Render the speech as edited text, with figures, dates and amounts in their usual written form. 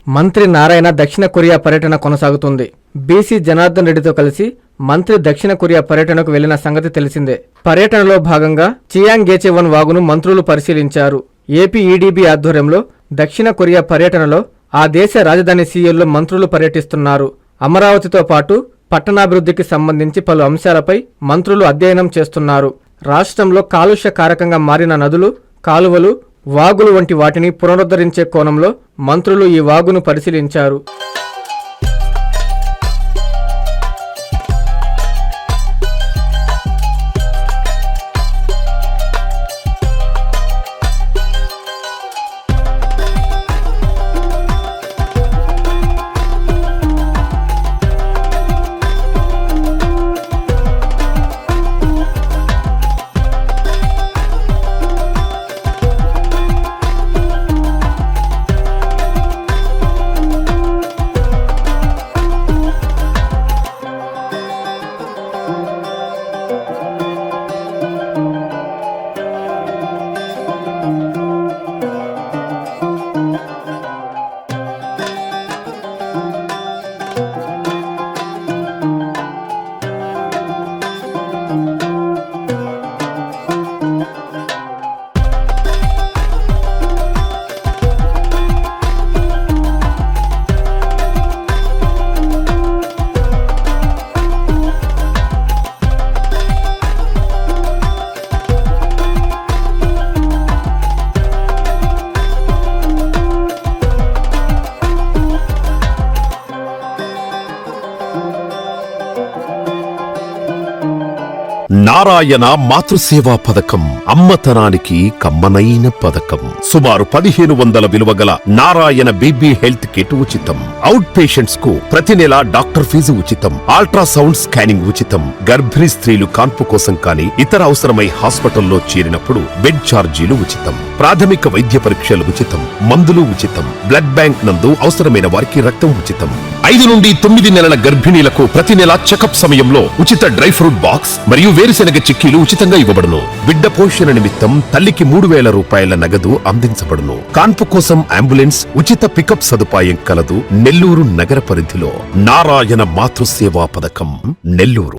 మంత్రి నారాయణ దక్షిణ కొరియా పర్యటన కొనసాగుతుంది. బీసీ జనార్దన్ రెడ్డితో కలిసి మంత్రి దక్షిణ కొరియా పర్యటనకు వెళ్లిన సంగతి తెలిసిందే. పర్యటనలో భాగంగా చియాంగ్-గేచెవన్ వాగును మంత్రులు పరిశీలించారు. ఏపీ ఈడీబీ ఆధ్వర్యంలో దక్షిణ కొరియా పర్యటనలో ఆ దేశ రాజధాని సియోల్లో మంత్రులు పర్యటిస్తున్నారు. అమరావతితో పాటు పట్టణాభివృద్ధికి సంబంధించి పలు అంశాలపై మంత్రులు అధ్యయనం చేస్తున్నారు. రాష్ట్రంలో కాలుష్య కారకంగా మారిన నదులు, కాలువలు, వాగులు వంటి వాటిని పునరుద్ధరించే కోణంలో మంత్రులు ఈ వాగును పరిశీలించారు. నారాయణ మాతృసేవా పథకం అమ్మతనానికి కమ్మనైన పథకం. సుమారు 1500 విలువగల నారాయణ బీబీ హెల్త్ కిట్ ఉచితం. అవుట్ పేషెంట్స్ కు ప్రతి నెల డాక్టర్ ఫీజు ఉచితం. అల్ట్రాసౌండ్ స్కానింగ్ ఉచితం. గర్భిణీ స్త్రీలు కాన్పు కోసం కానీ ఇతర అవసరమై హాస్పిటల్లో చేరినప్పుడు బెడ్ ఛార్జీలు ఉచితం. ప్రాథమిక వైద్య పరీక్షలు ఉచితం. మందులు ఉచితం. బ్లడ్ బ్యాంక్ నందు అవసరమైన వారికి రక్తం ఉచితం. 5 నుండి 9 నెలల గర్భిణీలకు ప్రతి నెల చెకప్ సమయంలో ఉచిత డ్రై ఫ్రూట్ బాక్స్ మరియు వేరుశెనగ చిక్కీలు ఉచితంగా ఇవ్వబడును. బిడ్డ పోషణ నిమిత్తం తల్లికి 3000 రూపాయల నగదు అందించబడును. కాన్పు కోసం అంబులెన్స్ ఉచిత పికప్ సదుపాయం కలదు. నెల్లూరు నగర పరిధిలో నారాయణ మాతృసేవా పథకం, నెల్లూరు.